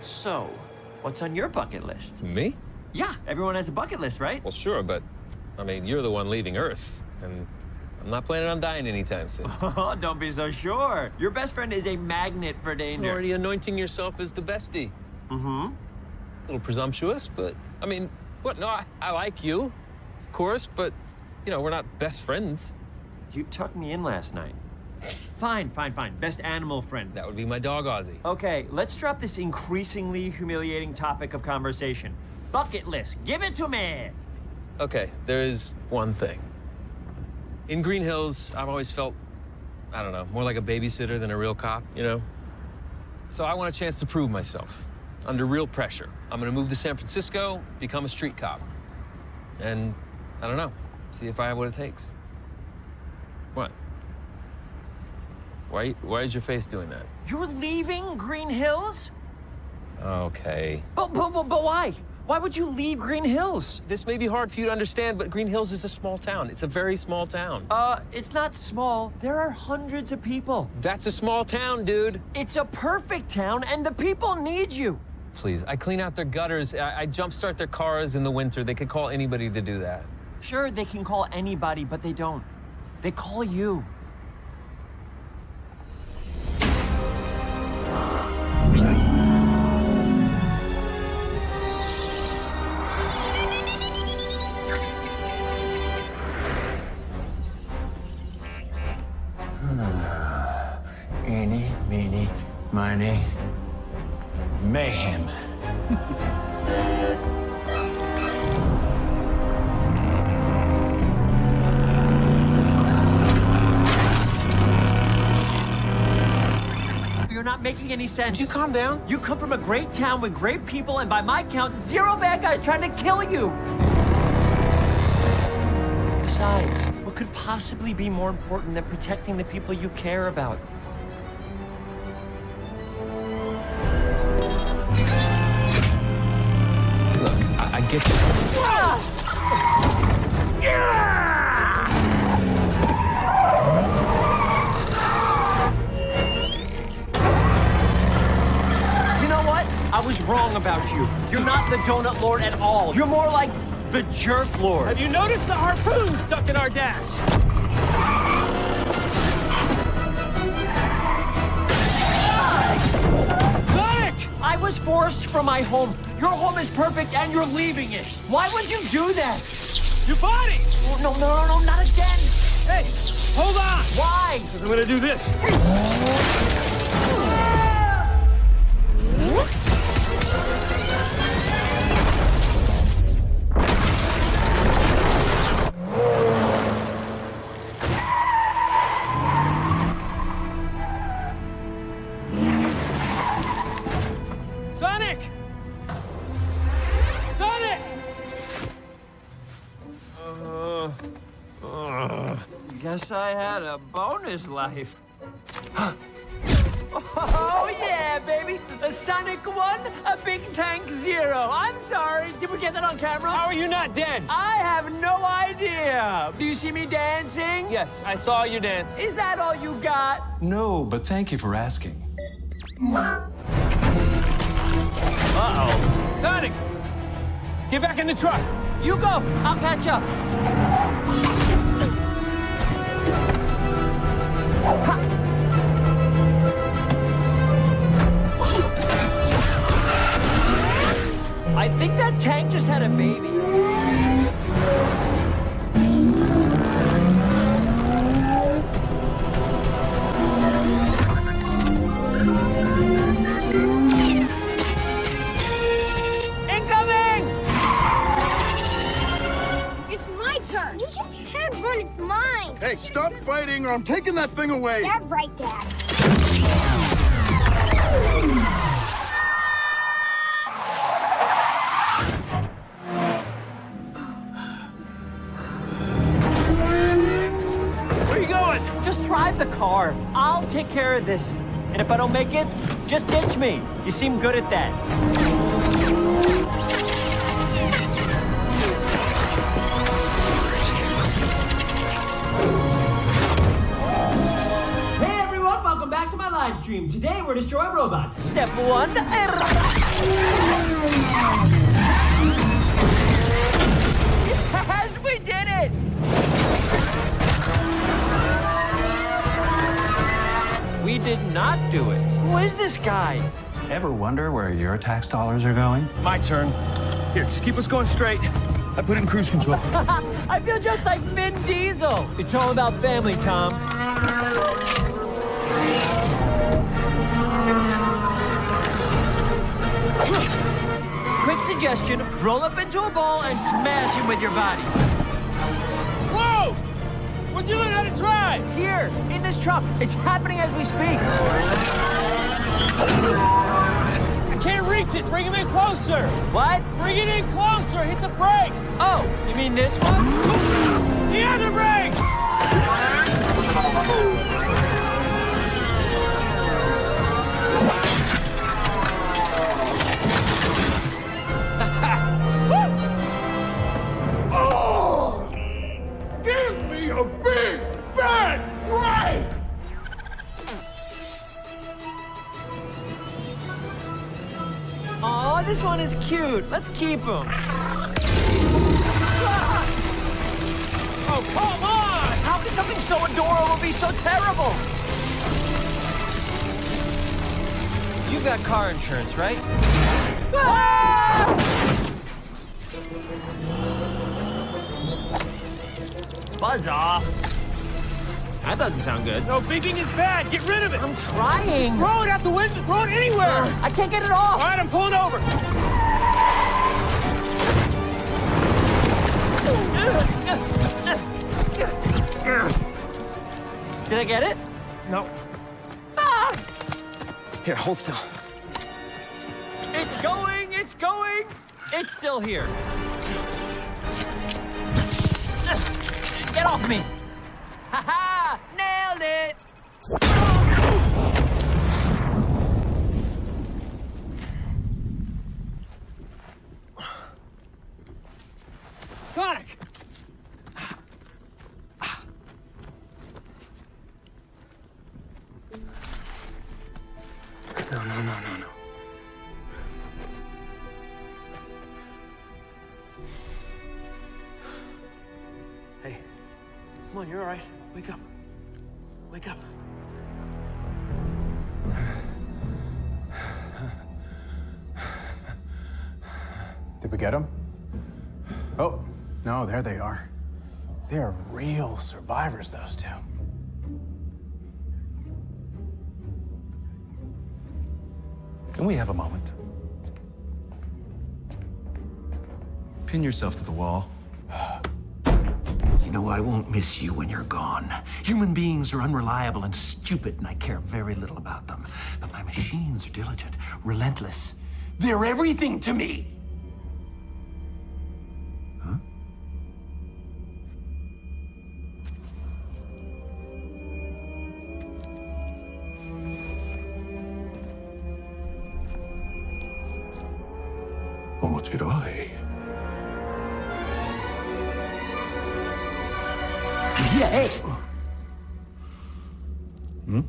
So, what's on your bucket list? Me? Yeah, everyone has a bucket list, right? Well, sure, but, I mean, you're the one leaving Earth, and I'm not planning on dying anytime soon. Oh, don't be so sure. Your best friend is a magnet for danger. You're already anointing yourself as the bestie. Mm-hmm. A little presumptuous, but, I mean, what? No, I like you, of course, but, you know, we're not best friends. You tucked me in last night. Fine. Best animal friend. That would be my dog, Ozzy. Okay, let's drop this increasingly humiliating topic of conversation. Bucket list, give it to me! Okay, there is one thing. In Green Hills, I've always felt, I don't know, more like a babysitter than a real cop, you know? So I want a chance to prove myself under real pressure. I'm gonna move to San Francisco, become a street cop. And, I don't know, see if I have what it takes. What? Why is your face doing that? You're leaving Green Hills? Okay. But why? Why would you leave Green Hills? This may be hard for you to understand, but Green Hills is a small town. It's a very small town. It's not small. There are hundreds of people. That's a small town, dude. It's a perfect town, and the people need you. Please, I clean out their gutters. I jumpstart their cars in the winter. They could call anybody to do that. Sure, they can call anybody, but they don't. They call you. Eeny, meeny, miny, mayhem. You're not making any sense. Would you calm down? You come from a great town with great people, and by my count, 0 bad guys trying to kill you. Besides, what could possibly be more important than protecting the people you care about? Look, I get you. You know what? I was wrong about you. You're not the Donut Lord at all. You're more like the Jerk Lord. Have you noticed the harpoon stuck in our dash? Sonic! I was forced from my home. Your home is perfect, and you're leaving it. Why would you do that? Your body! No, not again. Hey, hold on! Why? Because I'm gonna do this. Sonic! Sonic! Guess I had a bonus life. Oh, yeah, baby. A Sonic 1, a Big Tank 0. I'm sorry. Did we get that on camera? How are you not dead? I have no idea. Do you see me dancing? Yes, I saw you dance. Is that all you got? No, but thank you for asking. Uh-oh. Sonic! Get back in the truck! You go. I'll catch up. I think that tank just had a baby. Incoming! It's my turn. You just can't run. It's mine. Hey, stop fighting or I'm taking that thing away. That's right, Dad. Where are you going? Just drive the car. I'll take care of this. And if I don't make it, just ditch me. You seem good at that. Hey everyone, welcome back to my life. live stream. Today we're destroying robots. Step 1. Yes, we did it! We did not do it. Who is this guy? Ever wonder where your tax dollars are going? My turn. Here, just keep us going straight. I put it in cruise control. I feel just like Vin Diesel. It's all about family, Tom. Quick suggestion, roll up into a ball and smash him with your body. Whoa! Where'd you learn how to drive? Here, in this truck. It's happening as we speak. I can't reach it. Bring him in closer. What? Bring it in closer. Hit the brakes. Oh, you mean this one? The other brakes. Oh! Give me a big fat break! Aw, this one is cute. Let's keep him. Oh, come on! How can something so adorable be so terrible? You got car insurance, right? Ah! Buzz off. That doesn't sound good. No, thinking is bad. Get rid of it. I'm trying. Throw it out the window. Throw it anywhere. I can't get it All off. right, I'm pulling over. Did I get it? No. Ah! Here, hold still. It's going! It's going! It's still here. Get off me! Ha ha! Nailed it! Sonic! No. Hey, come on, you're all right. Wake up. Wake up. Did we get them? Oh, no, there they are. They are real survivors, those two. Can we have a moment? Pin yourself to the wall. You know, I won't miss you when you're gone. Human beings are unreliable and stupid, and I care very little about them. But my machines are diligent, relentless. They're everything to me. Huh? What did I? Yeah, hey! Hmm?